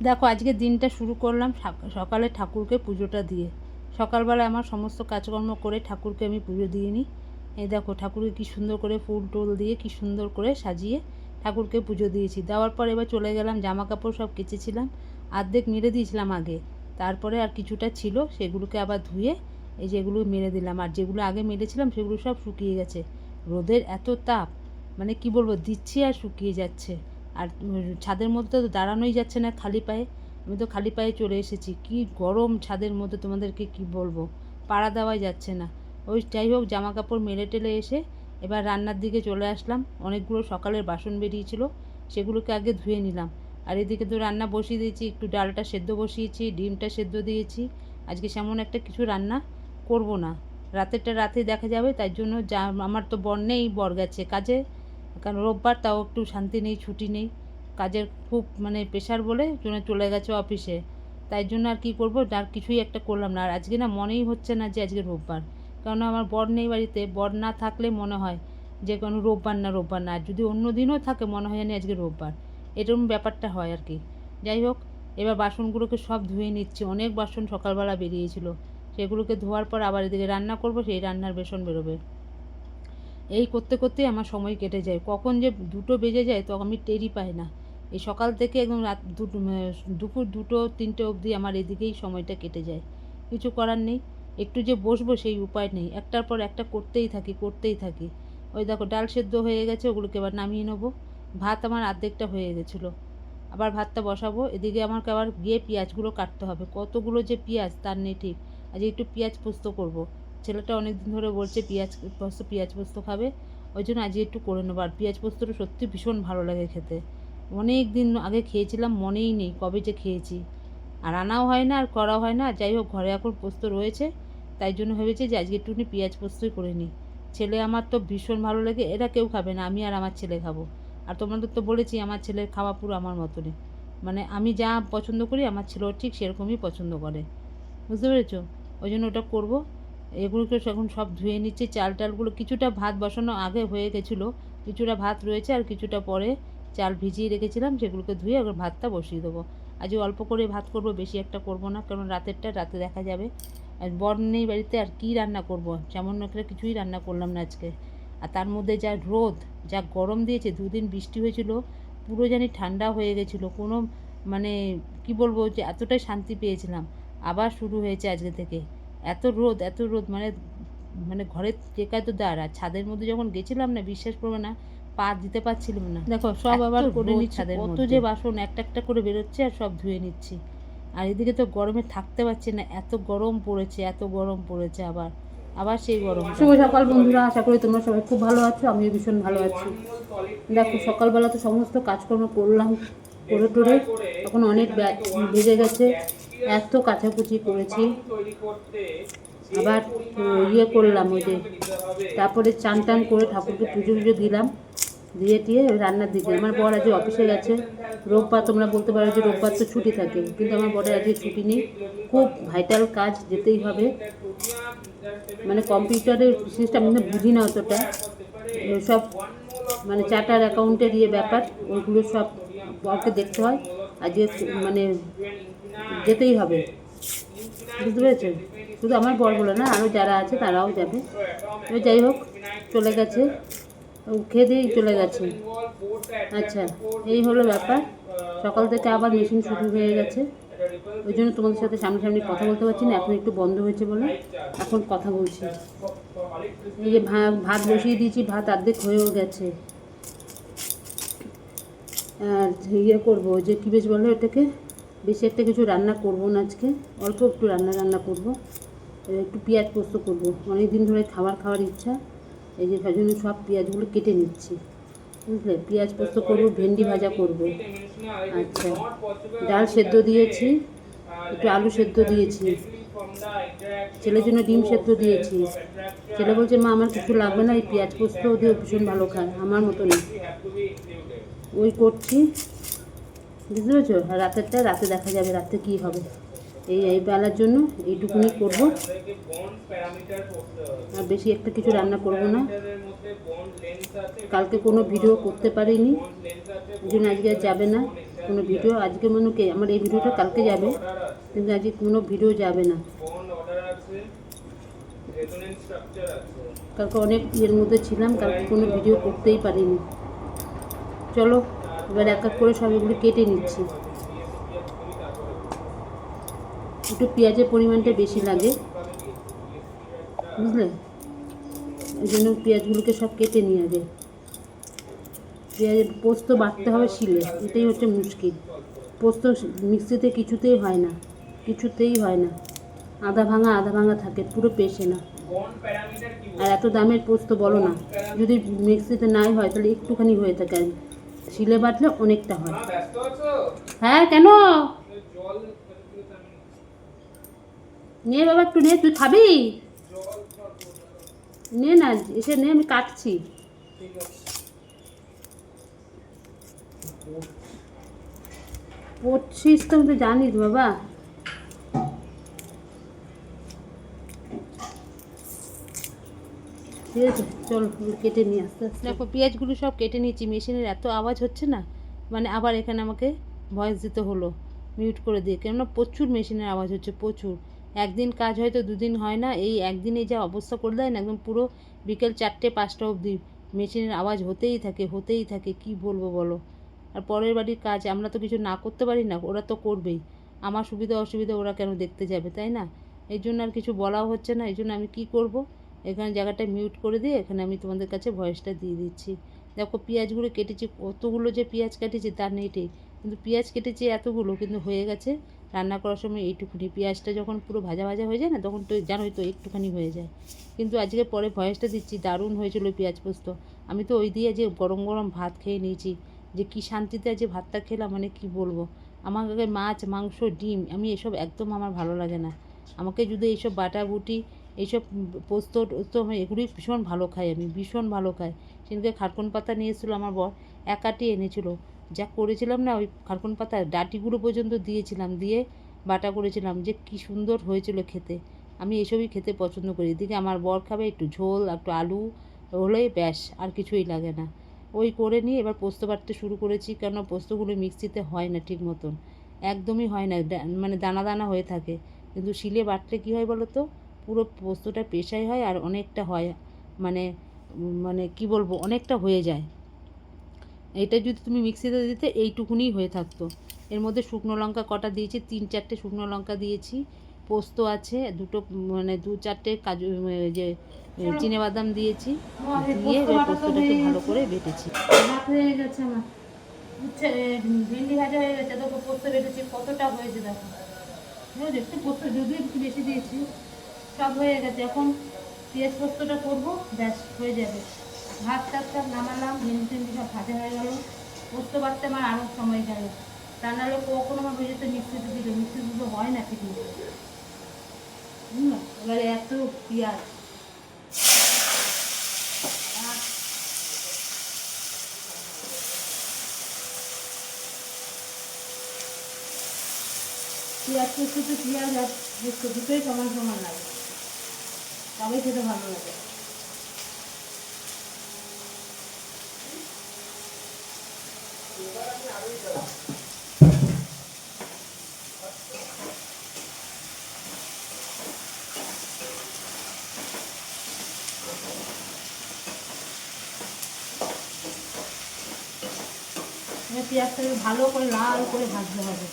দেখো আজকে দিনটা শুরু করলাম সকালে ঠাকুরকে পুজোটা দিয়ে। সকালবেলায় আমার সমস্ত কাজকর্ম করে ঠাকুরকে আমি পুজো দিয়ে নিই। এই দেখো ঠাকুরকে কী সুন্দর করে ফুল টুল দিয়ে কী সুন্দর করে সাজিয়ে ঠাকুরকে পুজো দিয়েছি। দেওয়ার পর এবার চলে গেলাম, জামা কাপড় সব কেচেছিলাম, অর্ধেক মেরে দিয়েছিলাম আগে। তারপরে আর কিছুটা ছিল সেগুলোকে আবার ধুয়ে এই যেগুলো মেরে দিলাম। আর যেগুলো আগে মেরেছিলাম সেগুলো সব শুকিয়ে গেছে। রোদের এত তাপ, মানে কি বলবো, দিচ্ছি আর শুকিয়ে যাচ্ছে। আর ছাদের মধ্যে তো দাঁড়ানোই যাচ্ছে না খালি পায়ে। আমি তো খালি পায়ে চলে এসেছি, কি গরম ছাদের মধ্যে তোমাদেরকে কি বলবো, পাড়া দেওয়াই যাচ্ছে না। ওই যাই হোক, জামা কাপড় মেলে টেলে এসে এবার রান্নার দিকে চলে আসলাম। অনেকগুলো সকালের বাসন বেরিয়েছিল, সেগুলোকে আগে ধুয়ে নিলাম। আর এদিকে তো রান্না বসিয়ে দিয়েছি, একটু ডালটা সেদ্ধ বসিয়েছি, ডিমটা সেদ্ধ দিয়েছি। আজকে সেমন একটা কিছু রান্না করব না, রাতেরটা রাতে দেখা যাবে। তাই জন্য আমার তো বর নেই, বর গেছে কাজে, কারণ রোববার, তাও একটু শান্তি নেই, ছুটি নেই, কাজের খুব মানে প্রেশার বলে চলে গেছে অফিসে। তাই জন্য আর কি করব, আর কিছুই একটা করলাম না। আর আজকে না মনেই হচ্ছে না যে আজকে রোববার, কারণ আমার বর নেই বাড়িতে। বর না থাকলে মনে হয় যে কোনো রোববার না রোববার না, আর যদি অন্য দিনও থাকে মনে হয় জানি আজকে রোববার, এরকম ব্যাপারটা হয় আর কি। যাই হোক, এবার বাসনগুলোকে সব ধুয়ে নিচ্ছি। অনেক বাসন সকালবেলা বেরিয়েছিল, সেগুলোকে ধোয়ার পর আবার এদিকে রান্না করব, সেই রান্নার বেসন বেরোবে। এই করতে করতেই আমার সময় কেটে যায়, কখন যে 2টো বেজে যায় তো আমি টেরই পাই না। এই সকাল থেকে একদম রাত দুপুর 2টো 3টে অবধি আমার এদিকেই সময়টা কেটে যায়। কিছু করার নেই, একটু যে বসবো সেই উপায় নেই, একটার পর একটা করতেই থাকি। ওই দেখো ডাল সেদ্ধ হয়ে গেছে, ওগুলোকে এবার নামিয়ে নেবো। ভাত আমার অর্ধেকটা হয়ে গেছিলো, আবার ভাতটা বসাবো। এদিকে আমাকে আবার গিয়ে পেঁয়াজগুলো কাটতে হবে, কতগুলো যে পেঁয়াজ তার নেই ঠিক। আজকে একটু পেঁয়াজ পোস্ত করব। ছেলেটা অনেক দিন ধরে বলছে পেঁয়াজ পোস্ত খাবে, ওই জন্য আজকে একটু করে নেবো। আর পেঁয়াজ পোস্তটা সত্যি ভীষণ ভালো লাগে খেতে। অনেক দিন আগে খেয়েছিলাম, মনেই নেই কবে যে খেয়েছি। আর আনাও হয় না আর করাও হয় না। যাই হোক, ঘরে এখন পোস্ত রয়েছে, তাই জন্য ভেবেছি যে আজকে একটুখানি পেঁয়াজ পোস্তই করে নিই। ছেলে আমার তো ভীষণ ভালো লাগে, এরা কেউ খাবে না, আমি আর আমার ছেলে খাবো। আর তোমাদের তো বলেছি আমার ছেলের খাওয়া পুরো আমার মতনই, মানে আমি যা পছন্দ করি আমার ছেলেও ঠিক সেরকমই পছন্দ করে, বুঝতে পেরেছো? ওই জন্য ওটা করবো। এগুলোকে এখন সব ধুয়ে নিচ্ছি। চাল টালগুলো কিছুটা ভাত বসানো আগে হয়ে গেছিলো, কিছুটা ভাত রয়েছে, আর কিছুটা পরে চাল ভিজিয়ে রেখেছিলাম, সেগুলোকে ধুয়ে এখন ভাতটা বসিয়ে দেবো। আজ অল্প করে ভাত করব, বেশি একটা করব না, কারণ রাতেরটা রাতে দেখা যাবে। আর বর নেই বাড়িতে, আর কী রান্না করব, সামান্য একটা কিছুই রান্না করলাম না আজকে। আর তার মধ্যে যা রোদ, যা গরম দিয়েছে, 2 দিন বৃষ্টি হয়েছিল, পুরো জানি ঠান্ডা হয়ে গেছিলো কোনো, মানে কি বলবো, যে এতটাই শান্তি পেয়েছিলাম। আবার শুরু হয়েছে আজকে থেকে এত রোদ, মানে মানে ঘরের টেকায় তো দাঁড়। আর ছাদের মধ্যে যখন গেছিলাম না, বিশ্বাস করবে না, পা দিতে পারছিলাম না। দেখো সব আবার করে নিচ্ছি, কত যে বাসন একটা একটা করে বেরোচ্ছে, আর সব ধুয়ে নিচ্ছি। আর এদিকে তো গরমে থাকতে পারছি না, এত গরম পড়েছে আবার আবার সেই গরম। শুভ সকাল বন্ধুরা, আশা করি তোমরা সবাই খুব ভালো আছো, আমিও ভীষণ ভালো আছি। দেখো সকালবেলা তো সমস্ত কাজকর্ম করলাম, করে টোরে এখন অনেক বেজে গেছে, এত কাচাকুচি করেছি। আবার করলাম ওই যে, তারপরে চান টান করে ঠাকুরকে পুজো টুজো দিলাম, দিয়ে টিয়ে রান্নার দিকে। আমার বর আজকে অফিসে গেছে, রোববার, তোমরা বলতে পারো যে রোববার তো ছুটি থাকে, কিন্তু আমার বরের আজকে ছুটি নেই, খুব ভাইটাল কাজ, যেতেই হবে। মানে কম্পিউটারের সিস্টেম আমি বুঝি না অতটা, সব মানে চার্টার অ্যাকাউন্টের ব্যাপার, ওইগুলো সব বরকে দেখতে হয়। আজকে মানে যেতেই হবে, বুঝতে পেরেছো? শুধু আমার বর বলে না, আরও যারা আছে তারাও যাবে। যাই হোক, চলে গেছে, খেয়ে দিয়েই চলে গেছে। আচ্ছা, এই হলো ব্যাপার। সকাল থেকে আবার মেশিন শুরু হয়ে গেছে, ওই জন্য তোমাদের সাথে সামনাসামনি কথা বলতে পারছি না, এখন একটু বন্ধ হয়েছে বলে এখন কথা বলছি। এই যে ভাত বসিয়ে দিয়েছি, ভাত অর্ধেক হয়েও গেছে। আর করবো, যে কী বেশ বলো এটাকে, বেশি একটা কিছু রান্না করবো না আজকে, অল্প একটু রান্না করবো। একটু পেঁয়াজ পোস্ত করবো, অনেক দিন ধরে খাওয়ার ইচ্ছা, এই যে জন্য সব পেঁয়াজগুলো কেটে নিচ্ছি, বুঝলে? পেঁয়াজ পোস্ত করবো, ভেন্ডি ভাজা করবো। আচ্ছা, ডাল সেদ্ধ দিয়েছি, একটু আলু সেদ্ধ দিয়েছি, ছেলের জন্য ডিম সেদ্ধ দিয়েছি। ছেলে বলছে মা আমার কিছু লাগবে না, এই পেঁয়াজ পোস্ত দিয়ে ভীষণ ভালো খায়, আমার মতো নেই। ওই করছি, বুঝতে পেরেছো? আর রাতেরটা রাতে দেখা যাবে, রাতে কী হবে। এই বেলার জন্য এইটুকুনি করব, আর বেশি একটা কিছু রান্না করব না। কালকে কোনো ভিডিও করতে পারিনি, ওই জন্য আজকে আর যাবে না। কোনো ভিডিও আজকে মনে কে আমার এই ভিডিওটা কালকে যাবে, কিন্তু আজকে কোনো ভিডিও যাবে না। কালকে অনেক ইয়ের মধ্যে ছিলাম, কালকে কোনো ভিডিও করতেই পারিনি। চলো এবার এক এক করে সব এগুলো কেটে নিচ্ছি। একটু পেঁয়াজের পরিমাণটা বেশি লাগে, বুঝলে, এই জন্য পেঁয়াজগুলোকে সব কেটে নিয়ে আগে। পেঁয়াজের পোস্ত বাটতে হবে শিলে, এটাই হচ্ছে মুশকিল। পোস্ত মিক্সিতে কিছুতেই হয় না, কিছুতেই হয় না, আধা ভাঙা থাকে, পুরো পেশে না। আর এত দামের পোস্ত বলো না, যদি মিক্সিতে নাই হয় তাহলে একটুখানি হয়ে থাকে, আর শিলে বাটলে অনেকটা হয়। হ্যাঁ কেন? নে বাবা একটু নে, তুই খাবি? নে না, এসে নে, আমি কাটছি। পড়ছিস তো, আমি তো জানিস বাবা। ঠিক আছে চলো কেটে নিয়ে আস্তে আস্তে। দেখো পেঁয়াজগুলো সব কেটে নিয়েছি, মেশিনের এত আওয়াজ হচ্ছে না, মানে আবার এখানে আমাকে ভয়েস দিতে হলো মিউট করে দিয়ে, কেননা প্রচুর মেশিনের আওয়াজ হচ্ছে, প্রচুর। একদিন কাজ হয়তো দুদিন হয় না, এই একদিনে যা অবস্থা করে দেয় না, একদম পুরো বিকেল 4টে-5টা অবধি মেশিনের আওয়াজ হতেই থাকে, কি বলবো বলো। আর পরের বাড়ির কাজ আমরা তো কিছু না করতে পারি না, ওরা তো করবেই। আমার সুবিধা অসুবিধা ওরা কেন দেখতে যাবে, তাই না? এই জন্য আর কিছু বলাও হচ্ছে না, এই জন্য আমি কী করব, এখানে জায়গাটা মিউট করে দিয়ে এখানে আমি তোমাদের কাছে ভয়েসটা দিয়ে দিচ্ছি। দেখো পেঁয়াজগুলো কেটেছি, কতগুলো যে পেঁয়াজ কেটেছি তার নেই ঠিক, কিন্তু পেঁয়াজ কেটেছি এতগুলো, কিন্তু হয়ে গেছে রান্না করার সময় এইটুকুনি। পেঁয়াজটা যখন পুরো ভাজা হয়ে যায় না, তখন তো জানোই তো একটুখানি হয়ে যায়। কিন্তু আজকে পরে ভয়েসটা দিচ্ছি, দারুণ হয়েছিল পেঁয়াজ পোস্ত। আমি তো ওই দিয়ে যে গরম গরম ভাত খেয়ে নিয়েছি, যে কি শান্তিতে আজ ভাতটা খেলাম, মানে কি বলবো। আমাকে মাছ মাংস ডিম আমি এসব একদম আমার ভালো লাগে না। আমাকে যদি এইসব বাটাবুটি এইসব পোস্ত টোস্ত এগুলোই ভীষণ ভালো খাই, আমি ভীষণ ভালো খাই। সেদিনকে খারকুন পাতা নিয়ে এসেছিলো আমার বর, একাটি এনেছিল, যা করেছিলাম না, ওই খারকুন পাতার ডাঁটিগুলো পর্যন্ত দিয়েছিলাম, দিয়ে বাটা করেছিলাম, যে কি সুন্দর হয়েছিল খেতে। আমি এসবই খেতে পছন্দ করি। এদিকে আমার বর খাবে একটু ঝোল, একটু আলু হলেই ব্যাস, আর কিছুই লাগে না। ওই করে নিয়ে এবার পোস্ত বাটতে শুরু করেছি, কেননা পোস্তগুলো মিক্সিতে হয় না ঠিক মতন, একদমই হয় না, মানে দানা দানা হয়ে থাকে। কিন্তু শিলে বাটলে কী হয় বলো তো, পুরো পোস্তটা পেশাই হয়, আর অনেকটা হয়, মানে মানে কি বলবো, অনেকটা হয়ে যায়। এটা যদি তুমি মিক্সিতে দিতে এইটুকুনি হয়ে থাকতো। এর মধ্যে শুকনো লঙ্কা কটা দিয়েছি, 3-4টে শুকনো লঙ্কা দিয়েছি, পোস্ত আছে দুটো, মানে 2-4টে কাজু, যে চিনেবাদাম দিয়েছি, দিয়ে এবার পোস্তটাকে ভালো করে বেটেছি। ভাত হয়ে গেছে আমার, উচ্ছে ভেন্ডি ভাজা হয়ে গেছে, দেখো পোস্ত বেটেছি কতটা হয়েছে, দেখো বুঝলি, একটু পোস্ত যদিও একটু বেশি দিয়েছি, সব হয়ে গেছে। এখন পেঁয়াজ পোস্তটা করবো, ব্যাস হয়ে যাবে। ভাত টাত সব নামালাম, ভেন্ডি টেন্ডি সব ভাজা হয়ে গেল, পোস্ত বাটতে আমার আরও সময় গেল। তা নাহলে কখনো আমার ভেজে তো মিক্সিতে দিল, মিক্সিতে তো হয় না ঠিক মতো, বুঝলো। এবারে এত পেঁয়াজ, পেঁয়াজ পোস্ততে পেঁয়াজ আর পোস্ত দুটোই সমান সমান লাগে, তবেই খেতে ভালো লাগে। পেঁয়াজটাকে ভালো করে লাল করে ভাজতে হবে।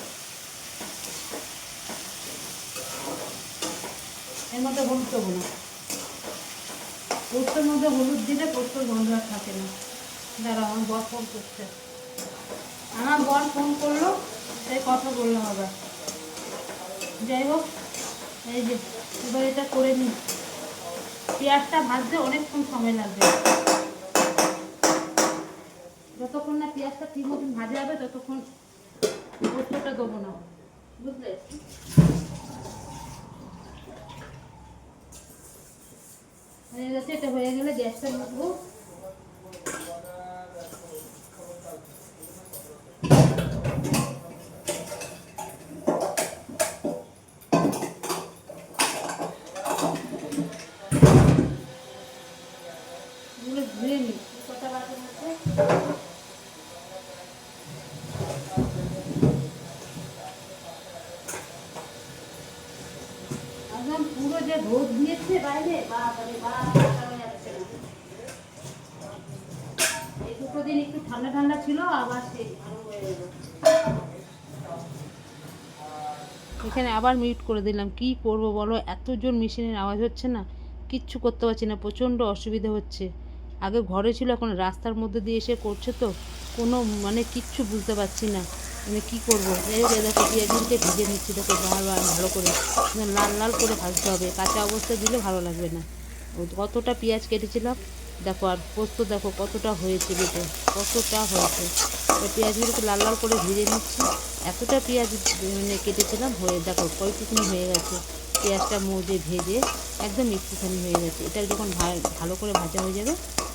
এর মধ্যে হলুদ দেবো না, পোস্তর মধ্যে হলুদ দিলে পোস্তর গন্ধ আর থাকে না। দাঁড়াও, আমার বর ফোন করছে, আমার বর ফোন করলো, তাই কথা বললাম আবার। যাই হোক, এই যে এবার এটা করে নিই। পেঁয়াজটা ভাজতে অনেকক্ষণ সময় লাগবে, যতক্ষণ না পেঁয়াজটা ঠিক মতন ভাজা হবে ততক্ষণ পোস্তটা দেবো না, বুঝলে। হয়ে গেছে, এটা হয়ে গেলে গ্যাসটা মুছবো। ধুয়ে নিই, কথা বার্তা যে রোদ দিয়েছে বাইরে, বাবারে বাপ, কাটানো যাচ্ছে না। এই দুটো দিন একটু ঠান্ডা ঠান্ডা ছিল, আবার সেই আরো হয়ে গেল। এখানে আবার মিউট করে দিলাম, কি করব বলো, এত জোর মেশিনের আওয়াজ হচ্ছে না, কিচ্ছু করতে পারছি না, প্রচণ্ড অসুবিধা হচ্ছে। আগে ঘরে ছিল, এখন রাস্তার মধ্যে দিয়ে এসে করছে তো কোনো মানে কিচ্ছু বুঝতে পারছি না মানে কী করবো। যাই হোক, দেখো পেঁয়াজগুলোকে ভেজে নিচ্ছি, দেখো ভালো করে লাল লাল করে ভাজতে হবে, কাঁচা অবস্থায় দিলে ভালো লাগবে না। কতটা পেঁয়াজ কেটেছিলাম দেখো, আর পোস্ত দেখো কতটা হয়েছে, বেটে কতটা হয়েছে। ওই পেঁয়াজগুলোকে লাল লাল করে ভেজে নিচ্ছি। এতটা পেঁয়াজ মানে কেটেছিলাম, হয়ে দেখো কয়টুকুনি হয়ে গেছে। পেঁয়াজটা মজে ভেজে একদম একটুখানি হয়ে গেছে। এটা যখন ভালো করে ভাজা হয়ে যাবে,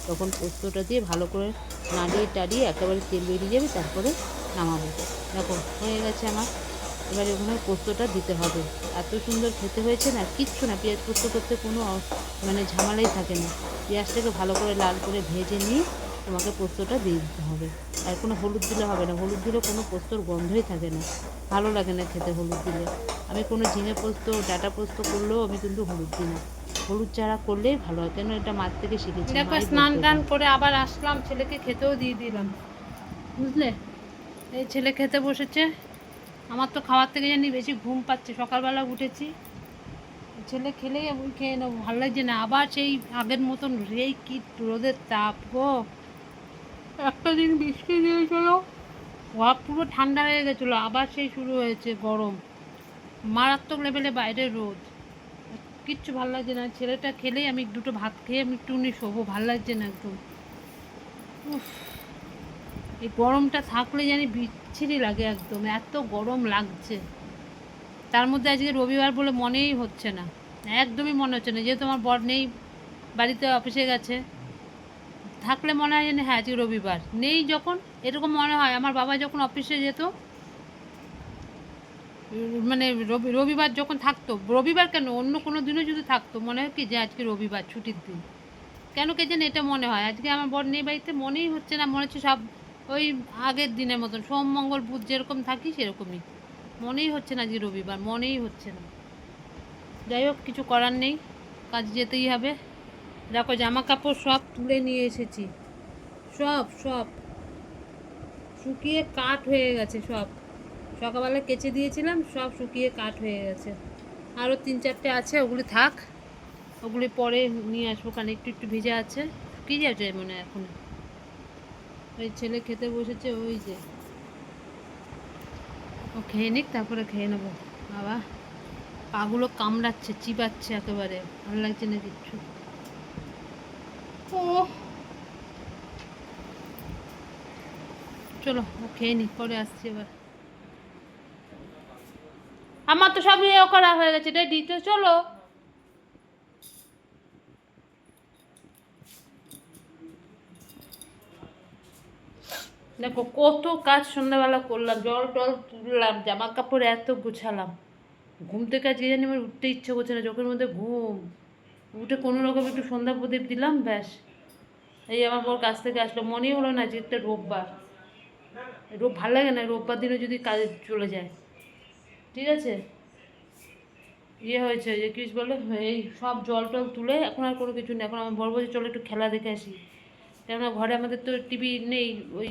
তখন পোস্তটা দিয়ে ভালো করে নাড়িয়ে টাড়িয়ে একেবারে তেল বেরিয়ে যাবে, তারপরে নামাবো। দেখো হয়ে গেছে আমার। এবারে ওখানে পোস্তটা দিতে হবে। এত সুন্দর খেতে হয়েছে না, কিচ্ছু না, পেঁয়াজ পোস্ত করতে কোনো মানে ঝামেলাই থাকে না। পেঁয়াজটাকে ভালো করে লাল করে ভেজে নিয়ে তোমাকে পোস্তটা দিয়ে দিতে হবে। আর কোনো হলুদ দিলে হবে না, হলুদ দিলে কোনো পোস্তর গন্ধই থাকে না, ভালো লাগে না খেতে হলুদ দিলে। আমি কোনো ঝিঙে পোস্ত, ডাঁটা পোস্ত করলেও আমি কিন্তু হলুদ দিই না, হলুদ ছাড়া করলেই ভালো হয়, কেন এটা মাছ থেকে শিখেছি। দেখো স্নান টান করে আবার আসলাম, ছেলেকে খেতেও দিয়ে দিলাম, বুঝলে। এই ছেলে খেতে বসেছে, আমার তো খাওয়ার থেকে জানি বেশি ঘুম পাচ্ছে, সকালবেলা উঠেছি, ছেলে খেলেই আমি খেয়ে নেবো, ভালো লাগছে না। আবার সেই আগের মতন এই কি রোদের তাপ গো। একটা দিন বৃষ্টি দিয়েছিল, পুরো ঠান্ডা হয়ে গেছিলো, আবার সেই শুরু হয়েছে গরম, মারাত্মক লেভেলে বাইরে রোদ, কিচ্ছু ভালো লাগছে না। ছেলেটা খেলেই আমি দুটো ভাত খেয়ে আমি একটুখানি শোবো, ভালো লাগছে না একদম। এই গরমটা থাকলে জানি বিচ্ছিরি লাগে একদম, এত গরম লাগছে। তার মধ্যে আজকে রবিবার বলে মনেই হচ্ছে না, একদমই মনে হচ্ছে না, যেহেতু আমার বর নেই, বাড়িতে অফিসে গেছে। থাকলে মনে হয় যেন হ্যাঁ আজকে রবিবার, নেই যখন এরকম মনে হয়। আমার বাবা যখন অফিসে যেত, মানে রবিবার যখন থাকতো, রবিবার কেন অন্য কোনো দিনও যদি থাকতো, মনে হয় কি যে আজকে রবিবার ছুটির দিন, কেন কে যেন এটা মনে হয়। আজকে আমার বর নেই বাড়িতে, মনেই হচ্ছে না, মনে হচ্ছে সব ওই আগের দিনের মতন, সোম মঙ্গল বুধ যেরকম থাকি সেরকমই, মনেই হচ্ছে না যে রবিবার, মনেই হচ্ছে না। যাই হোক, কিছু করার নেই, কাজ যেতেই হবে। দেখো জামা কাপড় সব তুলে নিয়ে এসেছি, সব সব শুকিয়ে কাঠ হয়ে গেছে সব, সকালবেলা কেচে দিয়েছিলাম, সব শুকিয়ে কাঠ হয়ে গেছে। আরও 3-4টে আছে, ওগুলি থাক, ওগুলি পরে নিয়ে আসবো, কারণ একটু একটু ভিজে আছে, শুকিয়ে যাচ্ছে মনে হয় এখন। ওই ছেলে খেতে বসেছে, ওই যে ও খেয়ে নিক, তারপরে খেয়ে নেবো। বাবা পাগুলো কামড়াচ্ছে, চিবাচ্ছে একেবারে, ভালো লাগছে না কিচ্ছু। ও চলো ও খেয়ে নিক, পরে আসছি এবার। আমার তো সব ইয়ে করা হয়ে গেছে, রেডি তো, চলো। দেখো কত কাজ সন্ধ্যাবেলা করলাম, জল টল তুললাম, জামা কাপড় এত গুছালাম, ঘুম থেকে আজকে জানি আমার উঠতে ইচ্ছে করছে না, চোখের মধ্যে ঘুম। উঠে কোনো রকম একটু সন্ধ্যা প্রদীপ দিলাম, ব্যাস। এই আমার বর কাছ থেকে আসলো, মনেই হলো না যে একটা রোববার, ভালো লাগে না রোববার দিনও যদি কাজে চলে যায়। ঠিক আছে, ইয়ে হয়েছে যে কি বলে, এই সব জল টল তুলে এখন আর কোনো কিছু নেই। এখন আমার বর বলছে চলো একটু খেলা দেখে আসি, কেননা ঘরে আমাদের তো টিভি নেই, ওই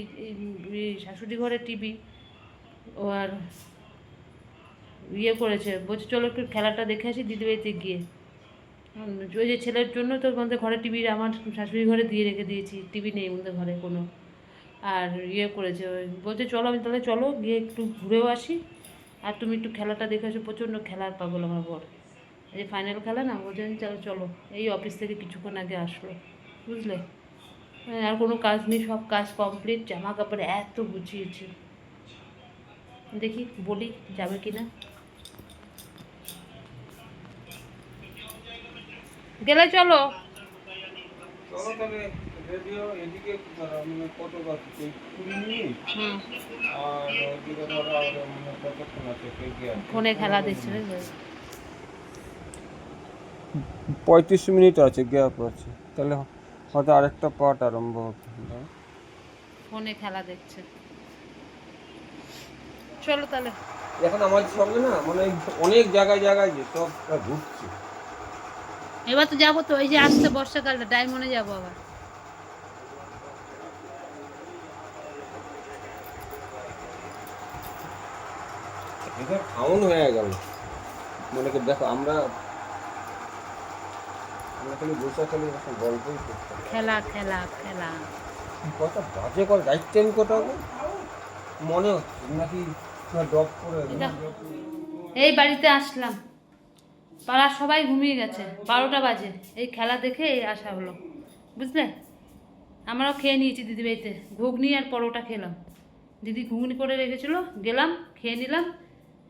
শাশুড়ি ঘরে টিভি, ও আর ইয়ে করেছে, বলছে চলো একটু খেলাটা দেখে আসি দিদিবাড়িতে গিয়ে। ওই যে ছেলের জন্য তো আমাদের ঘরে টিভি, আমার শাশুড়ি ঘরে দিয়ে রেখে দিয়েছি, টিভি নেই আমাদের ঘরে কোনো। আর ইয়ে করেছে, ওই বলছে চলো, আমি তাহলে চলো গিয়ে একটু ঘুরেও আসি, আর তুমি একটু খেলাটা দেখে আসো, প্রচণ্ড খেলার পাগল আমার বর। এই যে ফাইনাল খেলা না, বলছে চলো চলো, এই অফিস থেকে কিছুক্ষণ আগে আসলো, বুঝলে। আর কোনো কাজ নেই, সব কাজ কমপ্লিট, জামা কাপড় এত গুছিয়েছি, দেখি বলি যাবে কি না। গেলে চলো। রেডিও এদিকে মানে কত আছে 20 মিনিট, আর ওদিকে ধরো আর মানে কতক্ষণ আছে, ফোনে খেলা দেখছে, 35 মিনিট আছে, গ্যাপ আছে, তাহলে হয়তো আরেকটা পার্ট আরম্ভ হতে হবে। ফোনে খেলা দেখছে, চলো তাহলে। এখন আমার সঙ্গে না মানে অনেক জায়গায় জায়গায় যে সব ঘুরছে, এবার তো যাবো তো, এই যে আসছে বর্ষাকালটা, ডায়মন্ডে যাবো আবার। এবার খাওয়ানো হয়ে গেল, মনে করে দেখো আমরা আমরা খালি বসে খালি এরকম গল্পই করতাম। খেলা খেলা খেলা। কত বাজে কল রাইট টাইম কটা হবে মনে হচ্ছে নাকি ড্রপ করে এটা এই বাড়িতে আসলাম, পাড়ার সবাই ঘুমিয়ে গেছে, 12টা বাজে, এই খেলা দেখে এই আসা হলো, বুঝলে। আমরাও খেয়ে নিয়েছি দিদি বাড়িতে, ঘুগনি আর পরোটা খেলাম। দিদি ঘুগনি করে রেখেছিল, গেলাম খেয়ে নিলাম,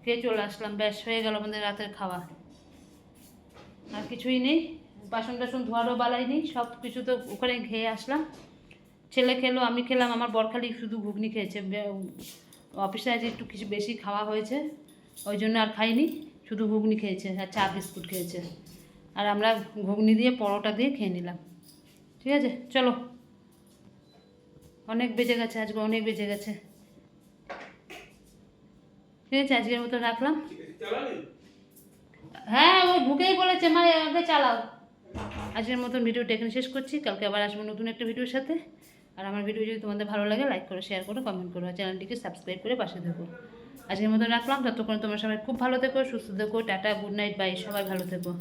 খেয়ে চলে আসলাম, ব্যাস হয়ে গেল আমাদের রাতের খাওয়া। আর কিছুই নেই, বাসন টাসন ধোয়ারও বালাই নেই, সব কিছু তো ওখানে খেয়ে আসলাম। ছেলে খেলো, আমি খেলাম, আমার বরখালি শুধু ঘুগনি খেয়েছে, অফিসে আজ একটু কিছু বেশি খাওয়া হয়েছে, ওই জন্য আর খাইনি, শুধু ঘুগনি খেয়েছে আর চা বিস্কুট খেয়েছে। আর আমরা ঘুগনি দিয়ে পরোটা দিয়ে খেয়ে নিলাম। ঠিক আছে, চলো, অনেক বেজে গেছে, আজকে অনেক বেজে গেছে। ঠিক আছে, আজকের মতো রাখলাম। হ্যাঁ, ও ঢুকেই বলেছে মা আগে চালাও। আজকের মতন ভিডিওটা এখানে শেষ করছি, কালকে আবার আসবো নতুন একটা ভিডিওর সাথে। আর আমার ভিডিও যদি তোমাদের ভালো লাগে, লাইক করো, শেয়ার করো, কমেন্ট করো, আর চ্যানেলটিকে সাবস্ক্রাইব করে পাশে থেকো। আজকের মতন রাখলাম, ততক্ষণ তোমরা সবাই খুব ভালো থেকো, সুস্থ থেকো, টাটা, গুড নাইট, বাই, সবাই ভালো থেকো।